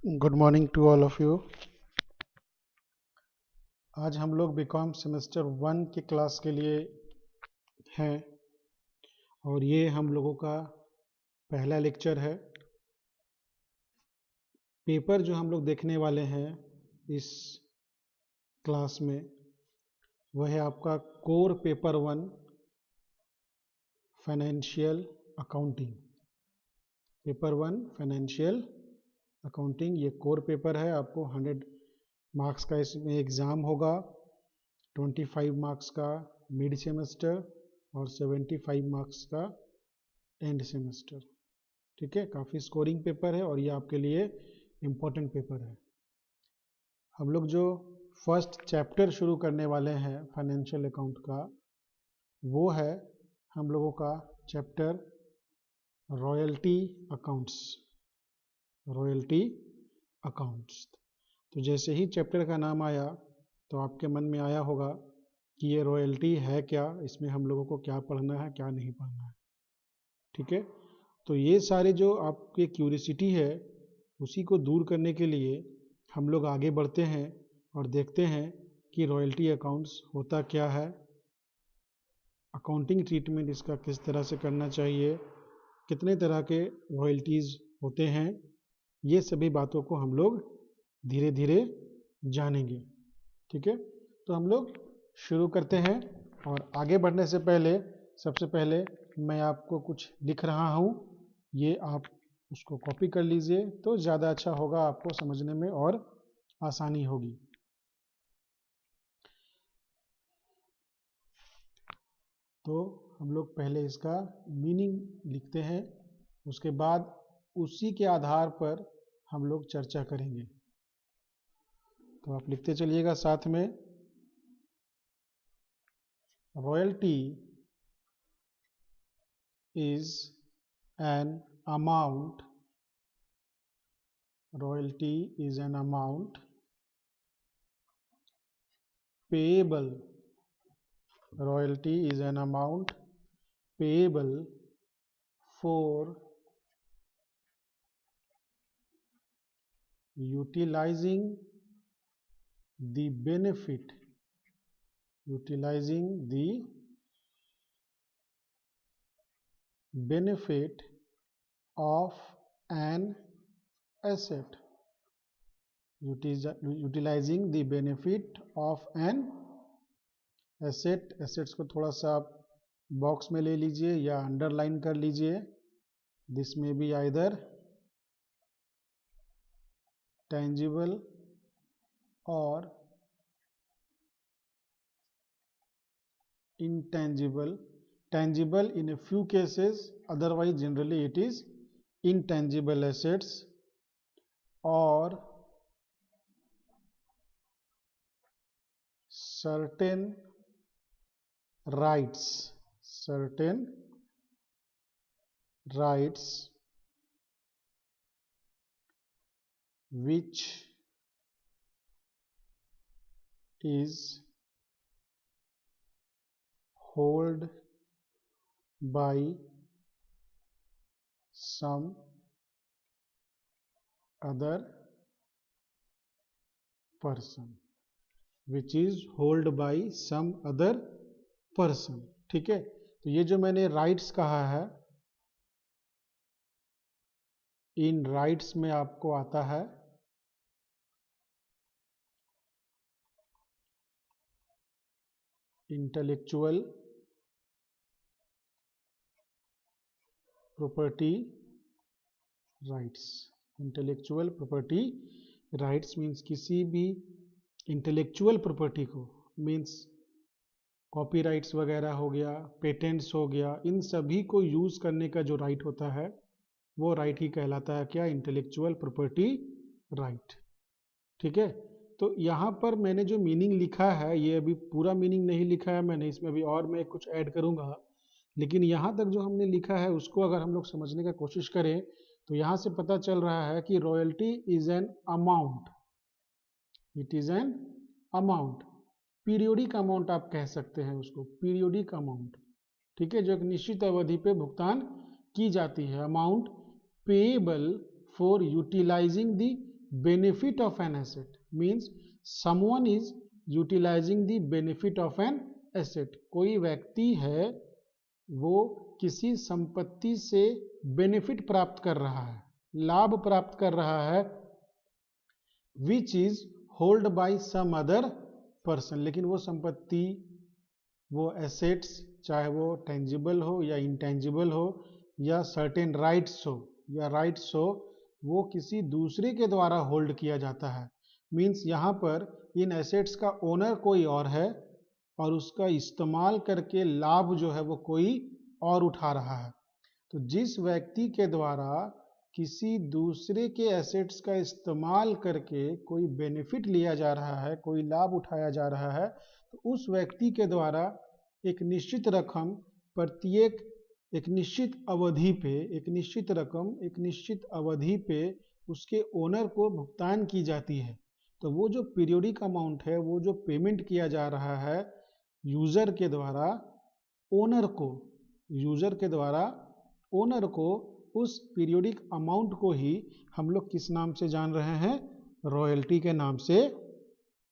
Good morning to all of you. आज हम लोग बीकॉम सेमेस्टर 1 की क्लास के लिए हैं और ये हम लोगों का पहला लेक्चर है। पेपर जो हम लोग देखने वाले हैं इस क्लास में वह है आपका core paper 1 financial accounting. Paper 1 financial accounting ये कोर पेपर है। आपको 100 मार्क्स का इसमें एग्ज़ाम होगा, 25 मार्क्स का मिड सेमेस्टर और 75 मार्क्स का एंड सेमेस्टर। ठीक है, काफ़ी स्कोरिंग पेपर है और ये आपके लिए इम्पोर्टेंट पेपर है। हम लोग जो फर्स्ट चैप्टर शुरू करने वाले हैं फाइनेंशियल अकाउंट का वो है हम लोगों का chapter royalty accounts. Royalty accounts, तो जैसे ही चैप्टर का नाम आया तो आपके मन में आया होगा कि ये रॉयल्टी है क्या, इसमें हम लोगों को क्या पढ़ना है क्या नहीं पढ़ना है। ठीक है, तो ये सारे जो आपके क्यूरियोसिटी है उसी को दूर करने के लिए हम लोग आगे बढ़ते हैं और देखते हैं कि रॉयल्टी अकाउंट्स होता क्या है, अकाउंटिंग ट्रीटमेंट इसका किस तरह से करना चाहिए, कितने तरह के रॉयल्टीज़ होते हैं। ये सभी बातों को हम लोग धीरे धीरे जानेंगे। ठीक है, तो हम लोग शुरू करते हैं और आगे बढ़ने से पहले सबसे पहले मैं आपको कुछ लिख रहा हूँ, ये आप उसको कॉपी कर लीजिए तो ज़्यादा अच्छा होगा, आपको समझने में और आसानी होगी। तो हम लोग पहले इसका मीनिंग लिखते हैं, उसके बाद उसी के आधार पर हम लोग चर्चा करेंगे। तो आप लिखते चलिएगा साथ में। Royalty is an amount. Royalty is an amount payable. Royalty is an amount payable for utilizing the benefit. Utilizing the benefit of an asset. Utilizing the benefit of an asset. Assets को थोड़ा सा आप box में ले लीजिए या underline कर लीजिए। दिस में be either tangible or intangible. Tangible in a few cases, otherwise generally it is intangible assets or certain rights. Certain rights which is held by some other person. Which is held by some other person. ठीक है, तो ये जो मैंने rights कहा है, इन rights में आपको आता है intellectual property rights. Intellectual property rights means किसी भी इंटेलेक्चुअल प्रॉपर्टी को, मीन्स कॉपीराइट्स वगैरह हो गया, पेटेंट्स हो गया, इन सभी को यूज़ करने का जो राइट होता है वो राइट ही कहलाता है क्या, इंटेलेक्चुअल प्रॉपर्टी राइट। ठीक है, तो यहाँ पर मैंने जो मीनिंग लिखा है ये अभी पूरा मीनिंग नहीं लिखा है मैंने, इसमें अभी और मैं कुछ ऐड करूँगा, लेकिन यहाँ तक जो हमने लिखा है उसको अगर हम लोग समझने का कोशिश करें तो यहाँ से पता चल रहा है कि royalty is an amount. It is an amount, periodic amount आप कह सकते हैं उसको, पीरियोडिक अमाउंट। ठीक है, जो एक निश्चित अवधि पे भुगतान की जाती है। Amount payable for utilising the benefit of an asset means someone is utilizing the benefit of an asset. कोई व्यक्ति है वो किसी संपत्ति से बेनिफिट प्राप्त कर रहा है, लाभ प्राप्त कर रहा है, which is held by some other person. लेकिन वो संपत्ति, वो एसेट्स, चाहे वो टेंजिबल हो या इंटेंजिबल हो या सर्टेन राइट्स हो या राइट्स हो, वो किसी दूसरे के द्वारा होल्ड किया जाता है. मीन्स यहाँ पर इन एसेट्स का ओनर कोई और है और उसका इस्तेमाल करके लाभ जो है वो कोई और उठा रहा है. तो जिस व्यक्ति के द्वारा किसी दूसरे के एसेट्स का इस्तेमाल करके कोई बेनिफिट लिया जा रहा है, कोई लाभ उठाया जा रहा है, तो उस व्यक्ति के द्वारा एक निश्चित रकम प्रत्येक एक निश्चित अवधि पे, एक निश्चित रकम एक निश्चित अवधि पे उसके ओनर को भुगतान की जाती है. तो वो जो पीरियोडिक अमाउंट है, वो जो पेमेंट किया जा रहा है यूजर के द्वारा ओनर को, यूजर के द्वारा ओनर को, उस पीरियोडिक अमाउंट को ही हम लोग किस नाम से जान रहे हैं? रॉयल्टी के नाम से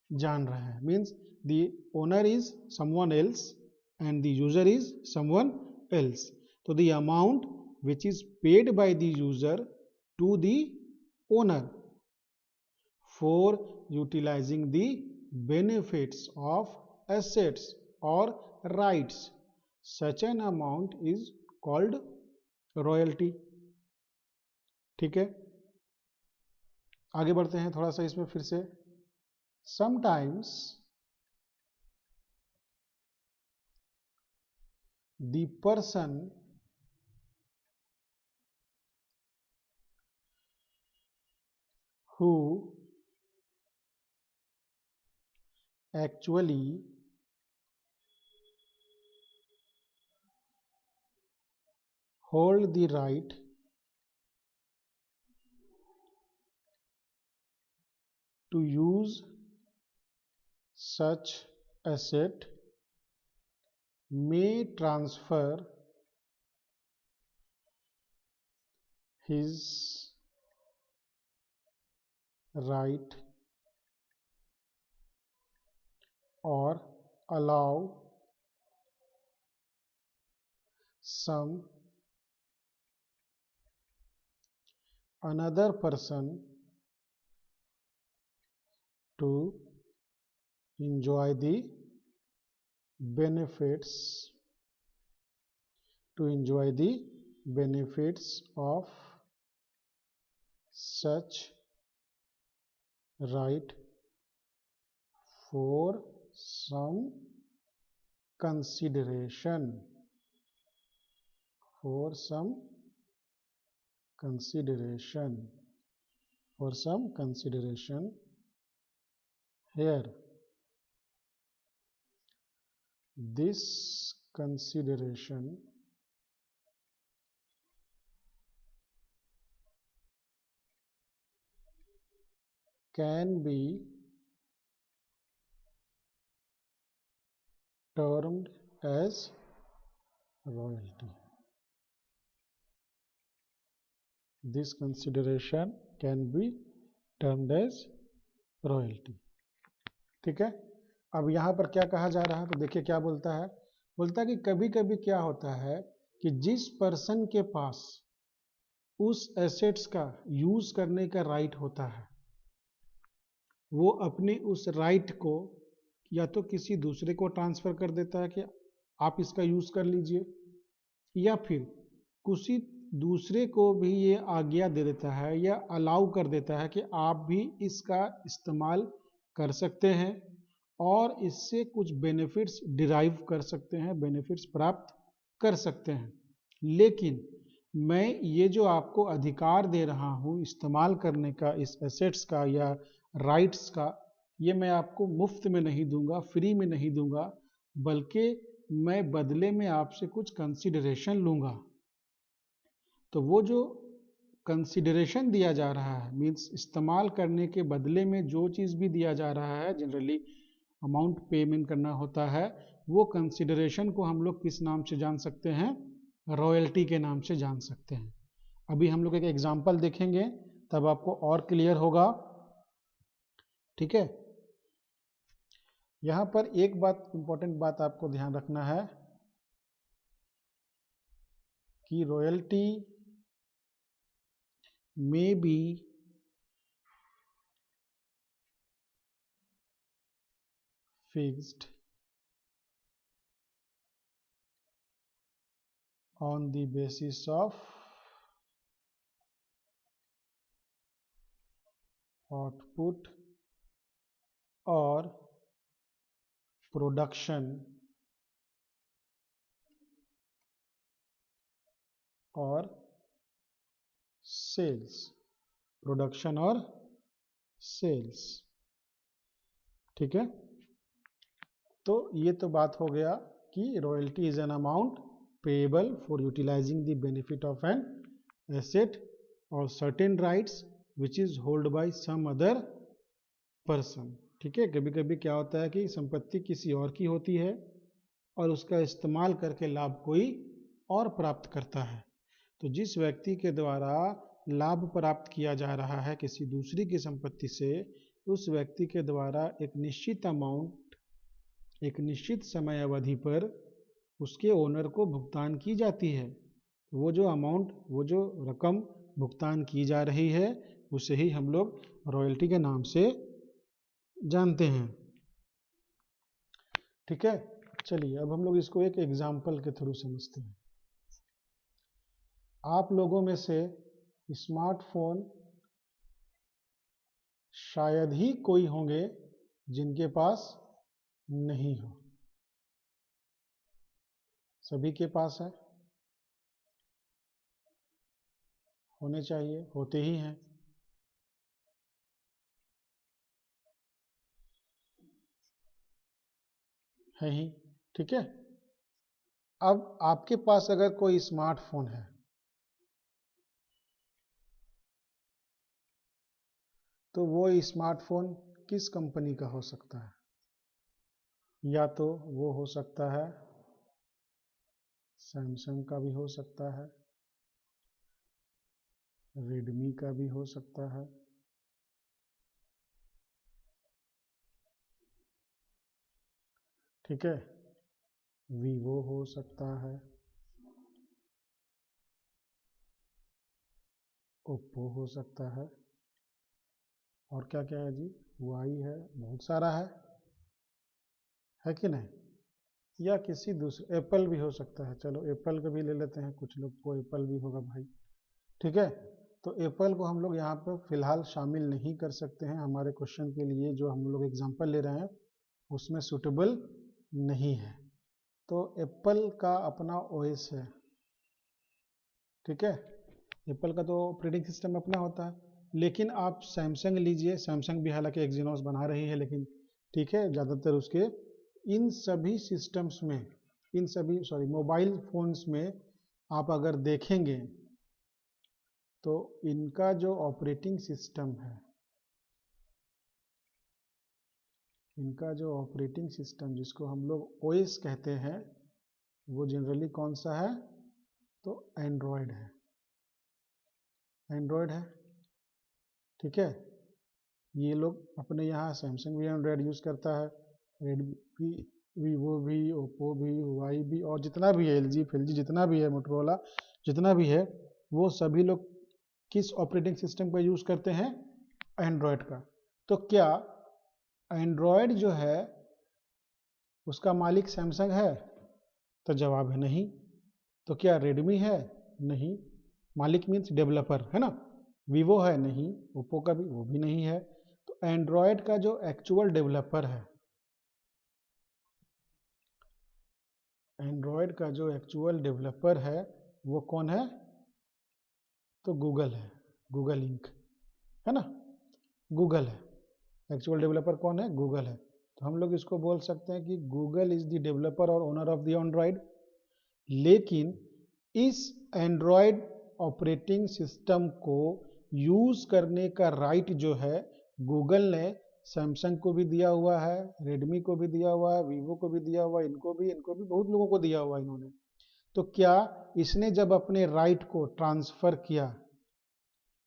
जान रहे हैं. Means the owner is someone else and the user is someone else. So the amount which is paid by the user to the owner for utilizing the benefits of assets or rights, such an amount is called royalty. ठीक है, आगे बढ़ते हैं थोड़ा सा इसमें फिर से. Sometimes the person who actually hold the right to use such asset may transfer his right or allow some another person to enjoy the benefits of such right for some consideration, here. This consideration can be termed as royalty. This consideration can be termed as royalty. ठीक है, अब यहाँ पर क्या कहा जा रहा है? तो देखिए क्या बोलता है. बोलता है कि कभी कभी क्या होता है कि जिस पर्सन के पास उस एसेट्स का यूज करने का राइट होता है, वो अपने उस राइट को या तो किसी दूसरे को ट्रांसफर कर देता है कि आप इसका यूज कर लीजिए, या फिर किसी दूसरे को भी ये आज्ञा दे देता है या अलाउ कर देता है कि आप भी इसका इस्तेमाल कर सकते हैं और इससे कुछ बेनिफिट्स डिराइव कर सकते हैं, बेनिफिट्स प्राप्त कर सकते हैं. लेकिन मैं ये जो आपको अधिकार दे रहा हूँ इस्तेमाल करने का इस एसेट्स का या राइट्स का, ये मैं आपको मुफ्त में नहीं दूंगा, फ्री में नहीं दूंगा, बल्कि मैं बदले में आपसे कुछ कंसिडरेशन लूँगा. तो वो जो कंसिडरेशन दिया जा रहा है, मीन्स इस्तेमाल करने के बदले में जो चीज़ भी दिया जा रहा है, जनरली अमाउंट पेमेंट करना होता है, वो कंसिडरेशन को हम लोग किस नाम से जान सकते हैं? रॉयल्टी के नाम से जान सकते हैं. अभी हम लोग एक एग्जांपल देखेंगे तब आपको और क्लियर होगा ठीक है। यहां पर एक बात, इंपॉर्टेंट बात आपको ध्यान रखना है कि रॉयल्टी में be fixed on the basis of output or production और सेल्स, प्रोडक्शन और सेल्स। ठीक है, तो ये तो बात हो गया कि royalty is an amount payable for utilising the benefit of an asset और certain rights which is hold by some other person. ठीक है, कभी कभी क्या होता है कि संपत्ति किसी और की होती है और उसका इस्तेमाल करके लाभ कोई और प्राप्त करता है। तो जिस व्यक्ति के द्वारा लाभ प्राप्त किया जा रहा है किसी दूसरी की संपत्ति से, उस व्यक्ति के द्वारा एक निश्चित अमाउंट, एक निश्चित समय अवधि पर उसके ओनर को भुगतान की जाती है। वो जो अमाउंट, वो जो रकम भुगतान की जा रही है, उसे ही हम लोग रॉयल्टी के नाम से जानते हैं। ठीक है, चलिए अब हम लोग इसको एक एग्जाम्पल के थ्रू समझते हैं। आप लोगों में से स्मार्टफोन शायद ही कोई होंगे जिनके पास नहीं हो, सभी के पास है, होने चाहिए, होते ही हैं। है ही, ठीक है। अब आपके पास अगर कोई स्मार्टफोन है तो वो स्मार्टफोन किस कंपनी का हो सकता है? या तो वो हो सकता है सैमसंग का भी हो सकता है, रेडमी का भी हो सकता है, ठीक है, वीवो हो सकता है, ओप्पो हो सकता और क्या क्या है जी, वाई है, बहुत सारा है कि नहीं? या किसी दूसरे, एप्पल भी हो सकता है, चलो एप्पल को भी ले लेते हैं, कुछ लोग को एप्पल भी होगा भाई। ठीक है, तो एप्पल को हम लोग यहाँ पर फिलहाल शामिल नहीं कर सकते हैं, हमारे क्वेश्चन के लिए जो हम लोग एग्जांपल ले रहे हैं उसमें सूटेबल नहीं है। तो एप्पल का अपना ओएस है, ठीक है, एप्पल का तो ऑपरेटिंग सिस्टम अपना होता है। लेकिन आप सैमसंग लीजिए, सैमसंग भी हालांकि एक्जीनोस बना रही है, लेकिन ठीक है, ज़्यादातर उसके इन सभी सिस्टम्स में, इन सभी मोबाइल फोन्स में आप अगर देखेंगे तो इनका जो ऑपरेटिंग सिस्टम है, इनका जो ऑपरेटिंग सिस्टम जिसको हम लोग ओएस कहते हैं, वो जनरली कौन सा है? तो एंड्रॉयड है, एंड्रॉयड है, ठीक है। ये लोग अपने यहाँ सैमसंग भी एंड्रॉयड यूज़ करता है, रेडमी भी, वीवो भी, ओप्पो भी, वाई भी, और जितना भी है, एलजी फिलजी जितना भी है, मोटरोला जितना भी है, वो सभी लोग किस ऑपरेटिंग सिस्टम का यूज़ करते हैं? एंड्रॉयड का। तो क्या एंड्रॉयड जो है उसका मालिक सैमसंग है? तो जवाब है नहीं। तो क्या रेडमी है? नहीं, मालिक मीन्स डेवलपर है ना। वीवो है? नहीं। ओप्पो का भी, वो भी नहीं है। तो एंड्रॉयड का जो एक्चुअल डेवलपर है, एंड्रॉयड का जो एक्चुअल डेवलपर है वो कौन है? तो गूगल है, गूगल इंक है ना, गूगल है। एक्चुअल डेवलपर कौन है? गूगल है। तो हम लोग इसको बोल सकते हैं कि गूगल इज द डेवलपर और ओनर ऑफ द एंड्रॉयड। लेकिन इस एंड्रॉयड ऑपरेटिंग सिस्टम को यूज करने का राइट जो है गूगल ने सैमसंग को भी दिया हुआ है, रेडमी को भी दिया हुआ है, वीवो को भी दिया हुआ है, इनको भी बहुत लोगों को दिया हुआ है इन्होंने। तो क्या इसने जब अपने राइट को ट्रांसफर किया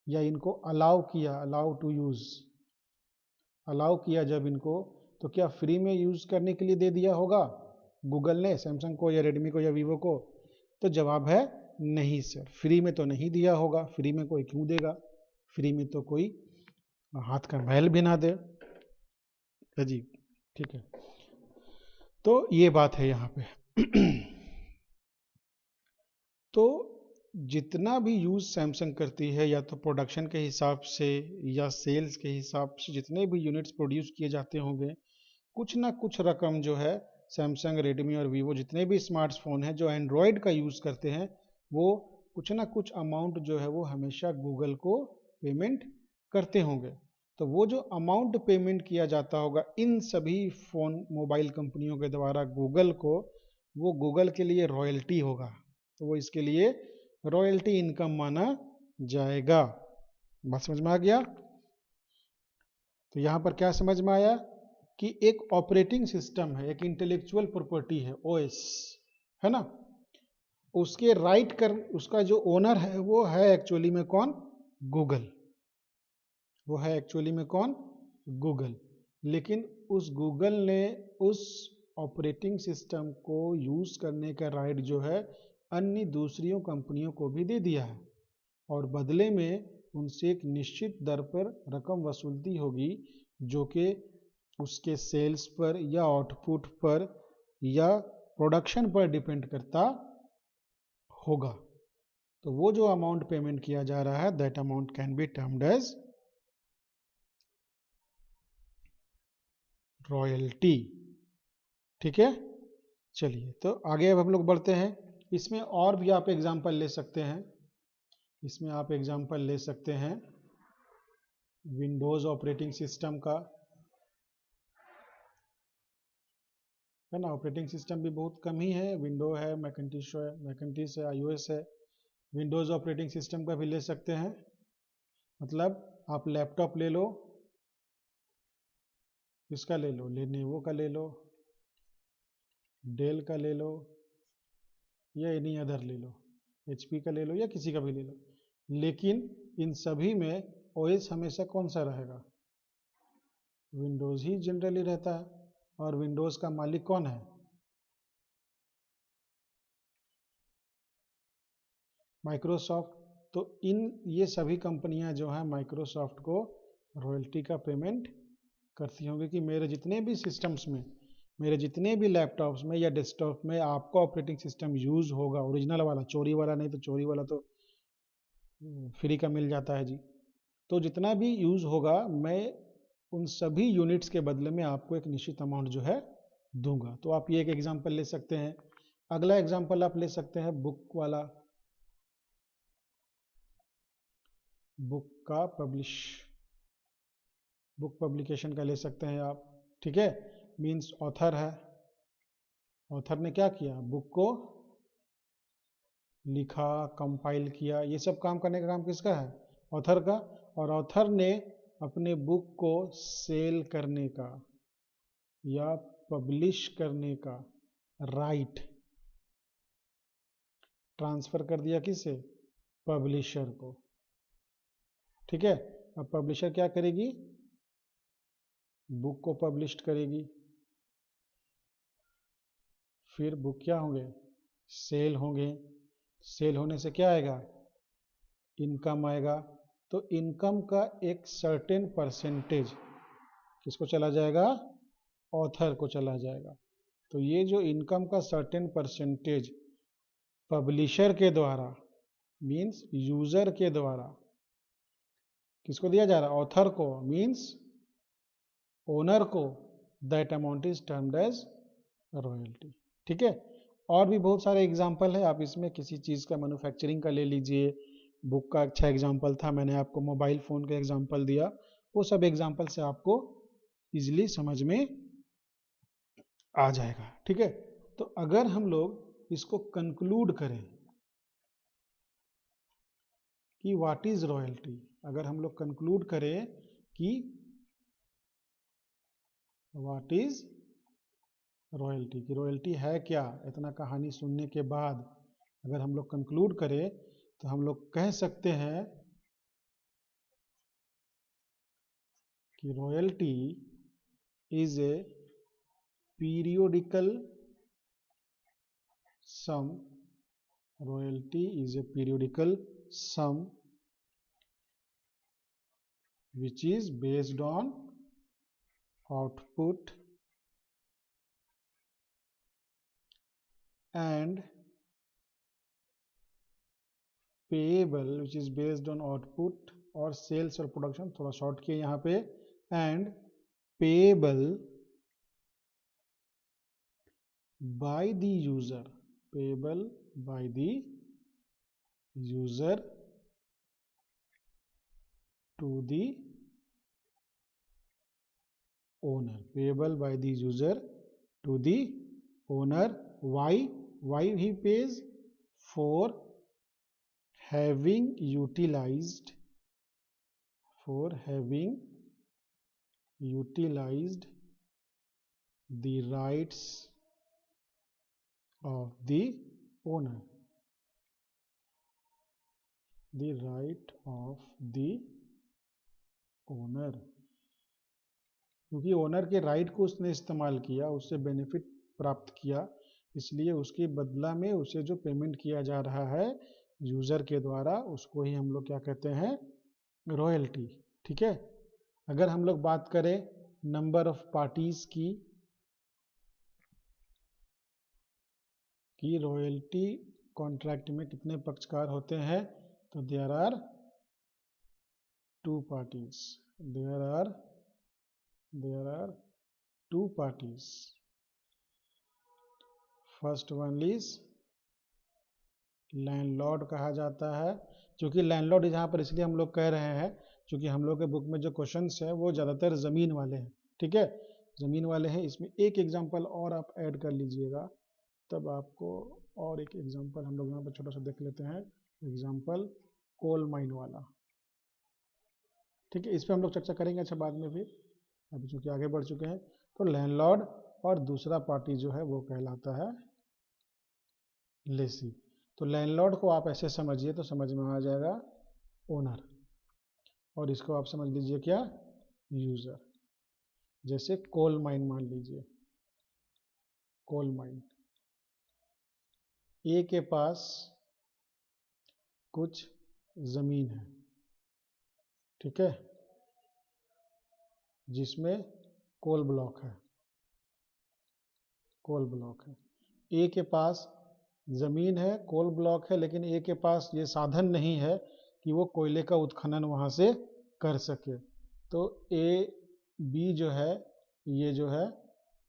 या इनको अलाउ किया, अलाउ टू यूज, अलाउ किया जब इनको, तो क्या फ्री में यूज़ करने के लिए दे दिया होगा गूगल ने सैमसंग को या रेडमी को या वीवो को? तो जवाब है नहीं सर, फ्री में तो नहीं दिया होगा। फ्री में कोई क्यों देगा? फ्री में तो कोई हाथ का मैल भी ना दे। अजीब, ठीक है। तो ये बात है यहाँ पे। तो जितना भी यूज़ सैमसंग करती है, या तो प्रोडक्शन के हिसाब से या सेल्स के हिसाब से, जितने भी यूनिट्स प्रोड्यूस किए जाते होंगे, कुछ ना कुछ रकम जो है सैमसंग, रेडमी और वीवो जितने भी स्मार्टफोन हैं जो एंड्रॉयड का यूज़ करते हैं, वो कुछ ना कुछ अमाउंट जो है वो हमेशा गूगल को पेमेंट करते होंगे। तो वो जो अमाउंट पेमेंट किया जाता होगा इन सभी फ़ोन मोबाइल कंपनियों के द्वारा गूगल को, वो गूगल के लिए रॉयल्टी होगा। तो वो इसके लिए रॉयल्टी इनकम माना जाएगा। बात समझ में आ गया? तो यहां पर क्या समझ में आया कि एक ऑपरेटिंग सिस्टम है, एक इंटेलेक्चुअल प्रॉपर्टी है, ओएस, है ना, उसके राइट कर, उसका जो ओनर है वो है एक्चुअली में कौन? गूगल। वो है एक्चुअली में कौन? गूगल। लेकिन उस गूगल ने उस ऑपरेटिंग सिस्टम को यूज करने का राइट जो है अन्य दूसरी कंपनियों को भी दे दिया है, और बदले में उनसे एक निश्चित दर पर रकम वसूलती होगी, जो कि उसके सेल्स पर या आउटपुट पर या प्रोडक्शन पर डिपेंड करता होगा। तो वो जो अमाउंट पेमेंट किया जा रहा है, that amount can be termed as royalty. ठीक है, चलिए तो आगे अब हम लोग बढ़ते हैं। इसमें और भी आप एग्जांपल ले सकते हैं। इसमें आप एग्जांपल ले सकते हैं विंडोज ऑपरेटिंग सिस्टम का, है ना। ऑपरेटिंग सिस्टम भी बहुत कम ही है, विंडो है, मैकिन्टोश है, आईओएस है। विंडोज ऑपरेटिंग सिस्टम का भी ले सकते हैं। मतलब आप लैपटॉप ले लो, किसका ले लो, लेनोवो का ले लो, डेल का ले लो, या एनी अदर ले लो, एचपी का ले लो, या किसी का भी ले लो। लेकिन इन सभी में ओएस हमेशा कौन सा रहेगा? विंडोज ही जनरली रहता है। और विंडोज का मालिक कौन है? माइक्रोसॉफ्ट। तो इन ये सभी कंपनियां जो हैं माइक्रोसॉफ्ट को रॉयल्टी का पेमेंट करती होंगी कि मेरे जितने भी सिस्टम्स में, मेरे जितने भी लैपटॉप्स में या डेस्कटॉप में आपका ऑपरेटिंग सिस्टम यूज होगा, ओरिजिनल वाला, चोरी वाला नहीं, तो चोरी वाला तो फ्री का मिल जाता है जी। तो जितना भी यूज होगा, मैं उन सभी यूनिट्स के बदले में आपको एक निश्चित अमाउंट जो है दूंगा। तो आप ये एक एग्जांपल ले सकते हैं। अगला एग्जांपल आप ले सकते हैं बुक वाला, बुक का बुक पब्लिकेशन का ले सकते हैं आप। ठीक है, मींस ऑथर है, ऑथर ने क्या किया, बुक को लिखा, कंपाइल किया, ये सब काम करने का काम किसका है? ऑथर का। और ऑथर ने अपने बुक को सेल करने का या पब्लिश करने का राइट ट्रांसफर कर दिया किसे? पब्लिशर को। ठीक है, अब पब्लिशर क्या करेगी? बुक को पब्लिश करेगी, फिर बुक क्या होंगे? सेल होंगे। सेल होने से क्या आएगा? इनकम आएगा। तो इनकम का एक सर्टेन परसेंटेज किसको चला जाएगा? ऑथर को चला जाएगा। तो ये जो इनकम का सर्टेन परसेंटेज पब्लिशर के द्वारा, मींस यूजर के द्वारा किसको दिया जा रहा है? ऑथर को, मींस ओनर को। That amount is termed as royalty. ठीक है, और भी बहुत सारे एग्जाम्पल है। आप इसमें किसी चीज़ का, मैन्युफैक्चरिंग का ले लीजिए, बुक का अच्छा एग्जाम्पल था, मैंने आपको मोबाइल फ़ोन का एग्जाम्पल दिया। वो सब एग्जाम्पल से आपको इजीली समझ में आ जाएगा। ठीक है, तो अगर हम लोग इसको कंक्लूड करें कि व्हाट इज रॉयल्टी, अगर हम लोग कंक्लूड करें कि व्हाट इज रॉयल्टी, की रॉयल्टी है क्या, इतना कहानी सुनने के बाद अगर हम लोग कंक्लूड करें, तो हम लोग कह सकते हैं कि royalty is a periodical sum, royalty is a periodical sum which is based on output and payable which is based on output और sales और production, थोड़ा शॉर्ट किया यहाँ पे, and payable by the user, payable by the user to the owner, payable by the user to the owner. Why he pays? For having utilized the rights of the owner, the right of the owner, क्योंकि owner के right को उसने इस्तेमाल किया, उससे benefit प्राप्त किया, इसलिए उसके बदला में उसे जो पेमेंट किया जा रहा है यूजर के द्वारा, उसको ही हम लोग क्या कहते हैं? रॉयल्टी। ठीक है। अगर हम लोग बात करें नंबर ऑफ पार्टीज की, कि रॉयल्टी कॉन्ट्रैक्ट में कितने पक्षकार होते हैं, तो there are 2 parties, there are 2 parties. First one is landlord कहा जाता है। क्योंकि लैंडलॉर्ड यहाँ पर इसलिए हम लोग कह रहे हैं क्योंकि हम लोग के बुक में जो क्वेश्चंस है वो ज़्यादातर ज़मीन वाले हैं। ठीक है, ज़मीन वाले हैं। इसमें एक एग्जांपल और आप ऐड कर लीजिएगा, तब आपको और एक एग्जांपल हम लोग यहाँ पर छोटा सा देख लेते हैं। एग्जांपल कोल माइन वाला। ठीक है, इस पर हम लोग चर्चा करेंगे अच्छा बाद में फिर, अभी चूँकि आगे बढ़ चुके हैं। तो लैंडलॉर्ड और दूसरा पार्टी जो है वो कहलाता है लेसी। तो लैंडलॉर्ड को आप ऐसे समझिए तो समझ में आ जाएगा ओनर, और इसको आप समझ लीजिए क्या? यूजर। जैसे कोल माइन मान लीजिए, कोल माइन, ए के पास कुछ जमीन है, ठीक है, जिसमें कोल ब्लॉक है, कोल ब्लॉक है। ए के पास जमीन है, कोल ब्लॉक है, लेकिन ए के पास ये साधन नहीं है कि वो कोयले का उत्खनन वहां से कर सके। तो ए बी जो है ये जो है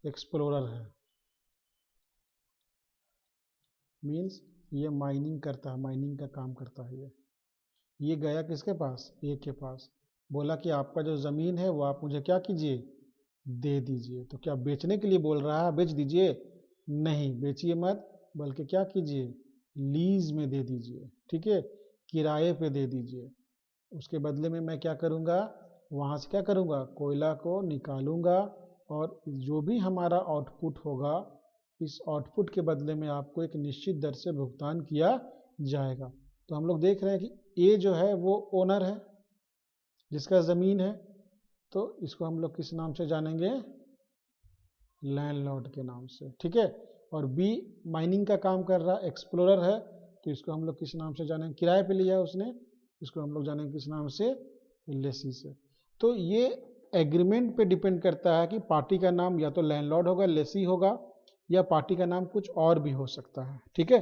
एक्सप्लोरर है, मीन्स ये माइनिंग करता है, माइनिंग का काम करता है। ये गया किसके पास? ए के पास, बोला कि आपका जो ज़मीन है वो आप मुझे क्या कीजिए? दे दीजिए। तो क्या बेचने के लिए बोल रहा है? बेच दीजिए? नहीं, बेचिए मत, बल्कि क्या कीजिए? लीज में दे दीजिए। ठीक है, किराए पे दे दीजिए। उसके बदले में मैं क्या करूँगा? वहाँ से क्या करूँगा? कोयला को निकालूंगा, और जो भी हमारा आउटपुट होगा, इस आउटपुट के बदले में आपको एक निश्चित दर से भुगतान किया जाएगा। तो हम लोग देख रहे हैं कि ए जो है वो ओनर है जिसका ज़मीन है, तो इसको हम लोग किस नाम से जानेंगे? लैंडलॉर्ड के नाम से। ठीक है, और बी माइनिंग का काम कर रहा, एक्सप्लोरर है, तो इसको हम लोग किस नाम से जानेंगे? किराए पे लिया उसने, इसको हम लोग जानेंगे किस नाम से? लेसी से। तो ये एग्रीमेंट पे डिपेंड करता है कि पार्टी का नाम या तो लैंडलॉर्ड होगा, लेसी होगा, या पार्टी का नाम कुछ और भी हो सकता है। ठीक है,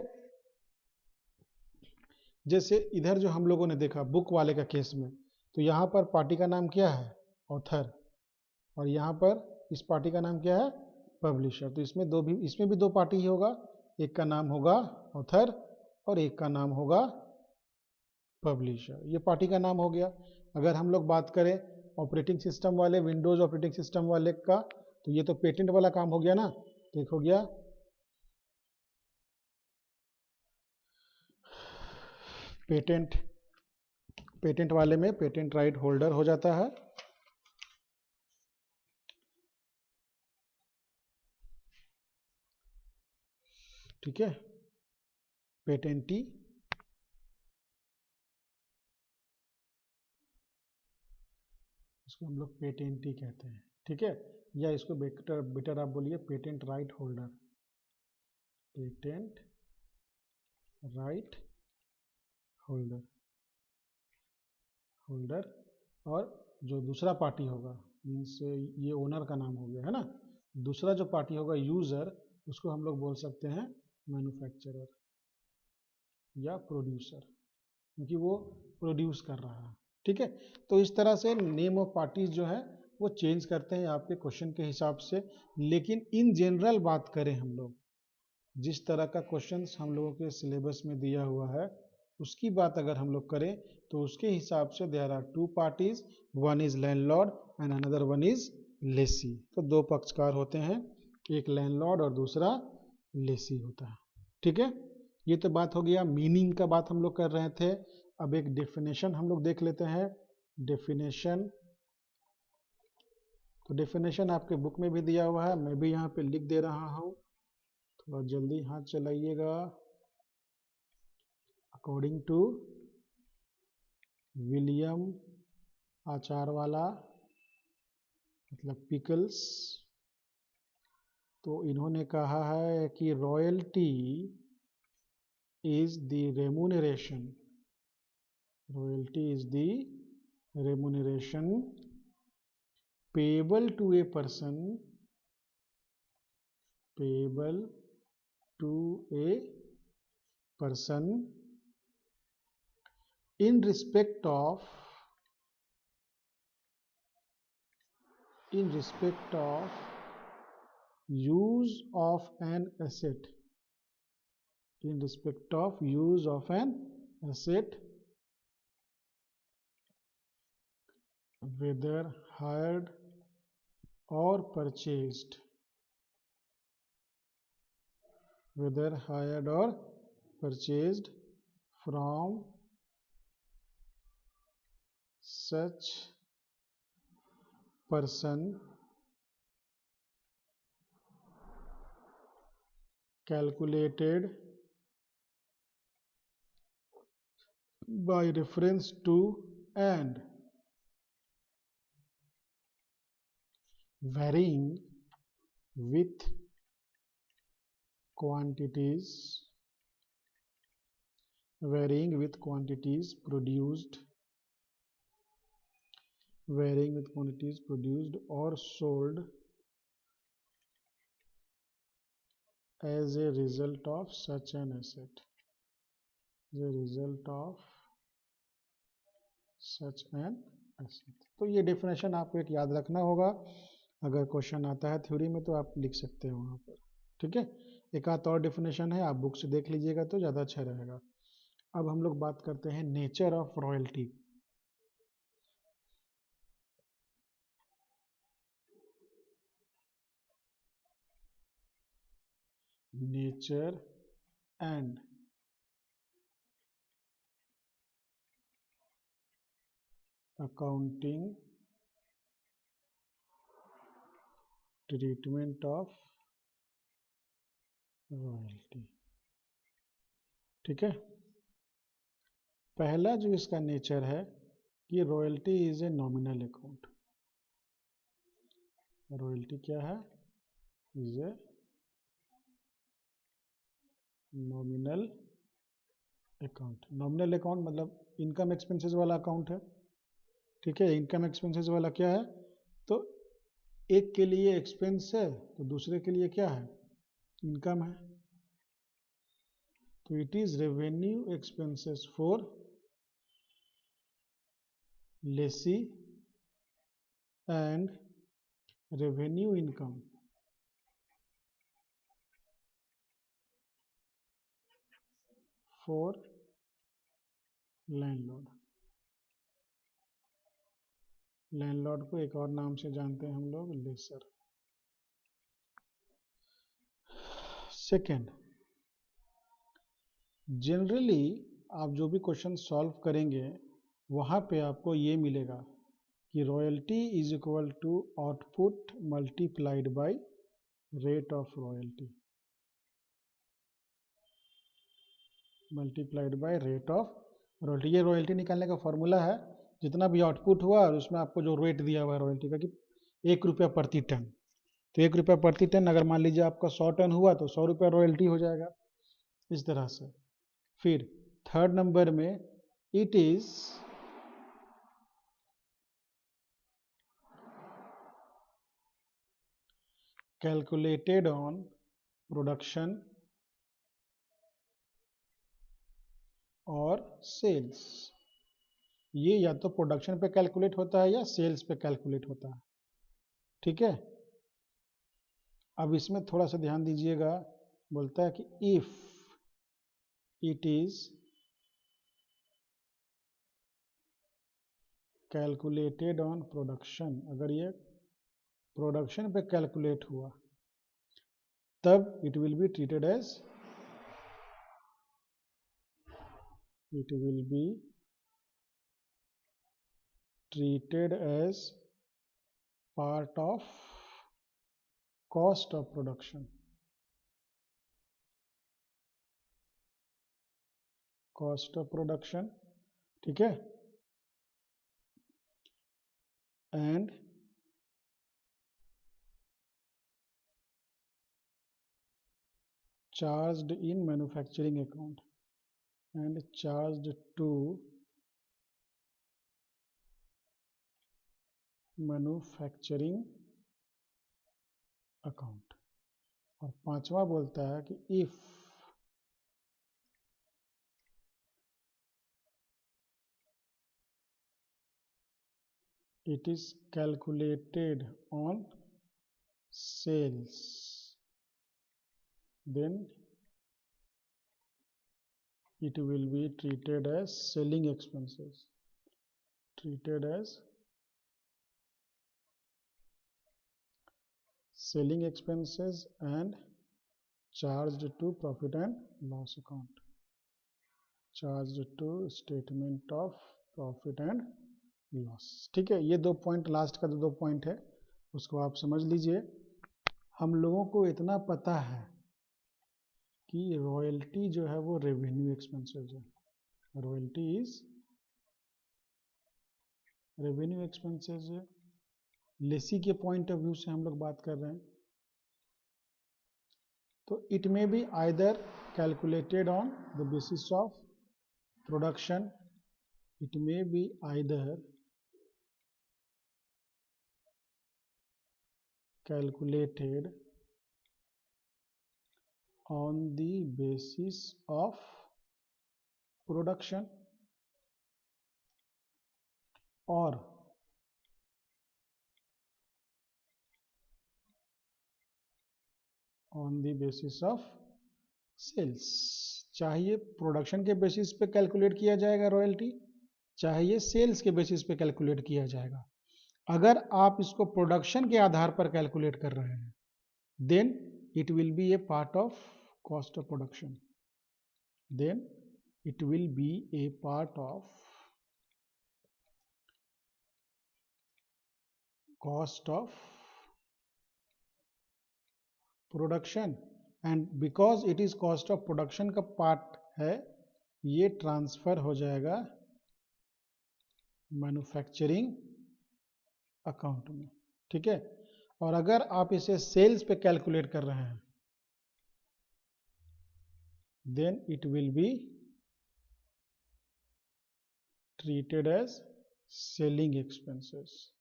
जैसे इधर जो हम लोगों ने देखा बुक वाले का केस में, तो यहाँ पर पार्टी का नाम क्या है? ऑथर, और यहाँ पर इस पार्टी का नाम क्या है? पब्लिशर। तो इसमें भी 2 पार्टी ही होगा, एक का नाम होगा ऑथर और एक का नाम होगा पब्लिशर। ये पार्टी का नाम हो गया। अगर हम लोग बात करें ऑपरेटिंग सिस्टम वाले, विंडोज ऑपरेटिंग सिस्टम वाले का, तो ये तो पेटेंट वाला काम हो गया ना। तो एक हो गया पेटेंट, पेटेंट वाले में पेटेंट राइट होल्डर हो जाता है, ठीक है, पेटेंटी। इसको हम लोग पेटेंटी कहते हैं, ठीक है। या इसको बेटर आप बोलिए patent right holder, patent right holder. और जो दूसरा पार्टी होगा, मीन्स ये ओनर का नाम हो गया है ना, दूसरा जो पार्टी होगा यूजर, उसको हम लोग बोल सकते हैं मैन्युफैक्चरर या प्रोड्यूसर, क्योंकि वो प्रोड्यूस कर रहा है, ठीक है। तो इस तरह से नेम ऑफ पार्टीज जो है वो चेंज करते हैं आपके क्वेश्चन के हिसाब से। लेकिन इन जनरल बात करें हम लोग, जिस तरह का क्वेश्चन हम लोगों के सिलेबस में दिया हुआ है उसकी बात अगर हम लोग करें तो उसके हिसाब से there are two parties, one is landlord and another one is lessee. तो दो पक्षकार होते हैं, एक लैंडलॉर्ड और दूसरा लेसी होता है, ठीक है। ये तो बात हो गया, मीनिंग का बात हम लोग कर रहे थे। अब एक डेफिनेशन हम लोग देख लेते हैं। डेफिनेशन, तो डेफिनेशन आपके बुक में भी दिया हुआ है, मैं भी यहाँ पे लिख दे रहा हूँ, थोड़ा जल्दी हाथ चलाइएगा। अकॉर्डिंग टू विलियम आचारवाला, मतलब पिकल्स, तो इन्होंने कहा है कि royalty is the remuneration, royalty is the remuneration payable to a person, payable to a person in respect of use of an asset, in respect of use of an asset, whether hired or purchased, whether hired or purchased from such person, calculated by reference to and varying with quantities produced, or sold as a result of such an asset, तो ये definition आपको एक याद रखना होगा, अगर question आता है थ्योरी में तो आप लिख सकते हो वहाँ पर, ठीक है। एक आध और डेफिनेशन है, आप बुक से देख लीजिएगा तो ज़्यादा अच्छा रहेगा। अब हम लोग बात करते हैं nature of royalty. Nature and accounting treatment of royalty, ठीक है। पहला जो इसका नेचर है कि royalty is a nominal account. Royalty क्या है? Is a nominal account. Nominal account मतलब इनकम एक्सपेंसेस वाला अकाउंट है, ठीक है। इनकम एक्सपेंसेस वाला क्या है? तो एक के लिए एक्सपेंस है तो दूसरे के लिए क्या है? इनकम है। तो it is revenue expenses for lessee and revenue income for landlord. Landlord को एक और नाम से जानते हैं हम लोग, लेसर। सेकेंड, जनरली आप जो भी क्वेश्चन सॉल्व करेंगे वहाँ पे आपको ये मिलेगा कि royalty is equal to output multiplied by rate of royalty, multiplied by rate of royalty. ये रॉयल्टी निकालने का फॉर्मूला है, जितना भी आउटपुट हुआ और उसमें आपको जो रेट दिया हुआ है रॉयल्टी का कि 1 रुपया प्रति टन, तो 1 रुपया प्रति टन अगर मान लीजिए आपका 100 टन हुआ तो 100 रुपया रॉयल्टी हो जाएगा, इस तरह से। फिर थर्ड नंबर में it is calculated on production और सेल्स। ये या तो प्रोडक्शन पे कैलकुलेट होता है या सेल्स पे कैलकुलेट होता है, ठीक है। अब इसमें थोड़ा सा ध्यान दीजिएगा, बोलता है कि if it is calculated on production, अगर ये प्रोडक्शन पे कैलकुलेट हुआ तब it will be treated as part of cost of production, ठीक है। And charged in manufacturing account and charged to manufacturing account। और पांचवा बोलता है कि if it is calculated on sales then it will be treated as selling expenses, and charged to profit and loss account, charged to statement of profit and loss, ठीक है। ये 2 point, last का जो 2 पॉइंट है उसको आप समझ लीजिए। हम लोगों को इतना पता है कि रॉयल्टी जो है वो रेवेन्यू एक्सपेंसेस है, रॉयल्टी इज रेवेन्यू एक्सपेंसेस है। लेसी के पॉइंट ऑफ व्यू से हम लोग बात कर रहे हैं, तो it may be either calculated on the basis of production, it may be either calculated on the basis of production or on the basis of sales। चाहिए प्रोडक्शन के बेसिस पे कैलकुलेट किया जाएगा रॉयल्टी, चाहिए सेल्स के basis पे calculate किया जाएगा। अगर आप इसको प्रोडक्शन के आधार पर कैलकुलेट कर रहे हैं then it will be a part of cost of production, then it will be a part of cost of production, and because it is cost of production का part है, ये ट्रांसफर हो जाएगा मैन्युफैक्चरिंग अकाउंट में, ठीक है। और अगर आप इसे सेल्स पे कैलकुलेट कर रहे हैं then it will be treated as selling expenses,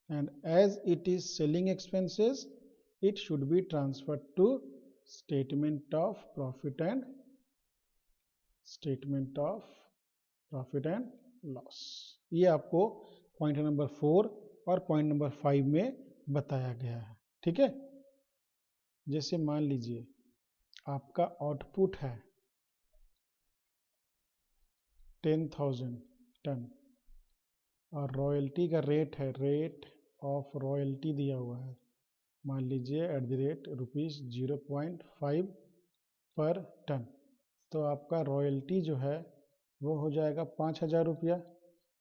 and as it is selling expenses it should be transferred to statement of profit and loss। ये आपको पॉइंट नंबर 4 और पॉइंट नंबर 5 में बताया गया है, ठीक है। जैसे मान लीजिए आपका आउटपुट है 10,000 टन और रॉयल्टी का रेट है, रेट ऑफ रॉयल्टी दिया हुआ है, मान लीजिए ₹0.5 पर टन, तो आपका रॉयल्टी जो है वो हो जाएगा 5,000 रुपया।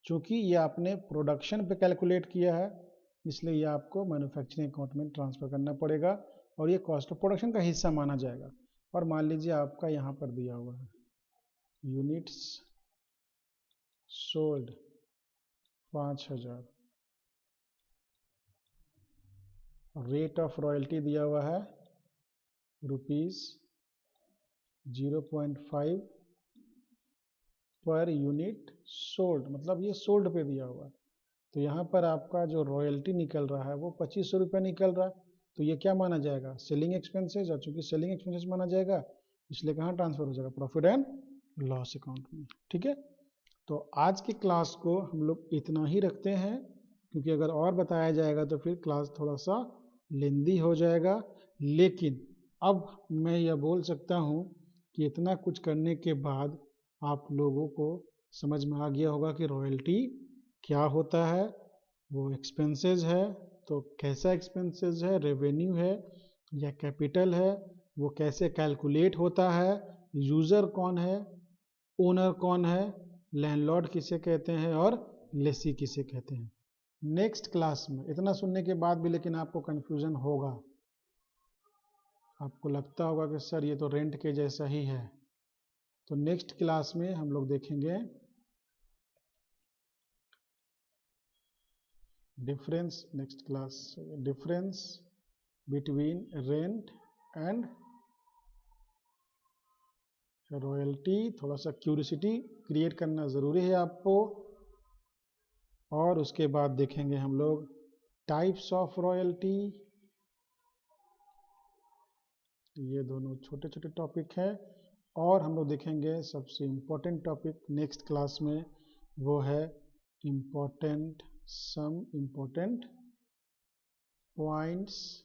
चूँकि ये आपने प्रोडक्शन पे कैलकुलेट किया है इसलिए ये आपको मैन्युफैक्चरिंग अकाउंट में ट्रांसफ़र करना पड़ेगा और ये कॉस्ट ऑफ प्रोडक्शन का हिस्सा माना जाएगा। और मान लीजिए आपका यहाँ पर दिया हुआ है units sold 5000, rate of royalty दिया हुआ है ₹0.5 पर यूनिट सोल्ड, मतलब ये सोल्ड पे दिया हुआ है। तो यहाँ पर आपका जो रॉयल्टी निकल रहा है वो 2500 रुपये निकल रहा है। तो ये क्या माना जाएगा? Selling expenses. और चूंकि सेलिंग एक्सपेंसेस माना जाएगा इसलिए कहाँ ट्रांसफर हो जाएगा? प्रॉफिट एंड लॉस अकाउंट में। ठीक है, तो आज की क्लास को हम लोग इतना ही रखते हैं, क्योंकि अगर और बताया जाएगा तो फिर क्लास थोड़ा सा लेंदी हो जाएगा। लेकिन अब मैं यह बोल सकता हूँ कि इतना कुछ करने के बाद आप लोगों को समझ में आ गया होगा कि रॉयल्टी क्या होता है। वो एक्सपेंसेस है, तो कैसा एक्सपेंसेस है, रेवेन्यू है या कैपिटल है, वो कैसे कैलकुलेट होता है, यूज़र कौन है, ओनर कौन है, लैंडलॉर्ड किसे कहते हैं और लेसी किसे कहते हैं। नेक्स्ट क्लास में इतना सुनने के बाद भी लेकिन आपको कन्फ्यूज़न होगा, आपको लगता होगा कि सर ये तो रेंट के जैसा ही है। तो नेक्स्ट क्लास में हम लोग देखेंगे difference, next class difference between rent and royalty. थोड़ा सा क्यूरियोसिटी क्रिएट करना ज़रूरी है आपको। और उसके बाद देखेंगे हम लोग टाइप्स ऑफ रॉयल्टी। ये दोनों छोटे छोटे टॉपिक हैं। और हम लोग देखेंगे सबसे इम्पोर्टेंट टॉपिक नेक्स्ट क्लास में, वो है some important points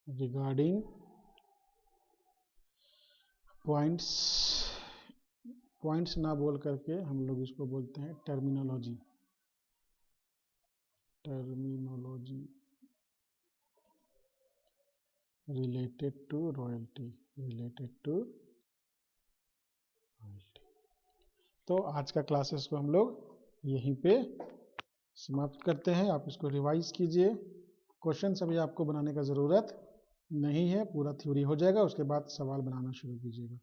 regarding points ना बोल करके हम लोग इसको बोलते हैं टर्मिनोलॉजी related to royalty। तो आज का क्लासेस को हम लोग यहीं पे समाप्त करते हैं। आप इसको रिवाइज कीजिए। क्वेश्चन अभी आपको बनाने का ज़रूरत नहीं है, पूरा थ्योरी हो जाएगा, उसके बाद सवाल बनाना शुरू कीजिएगा।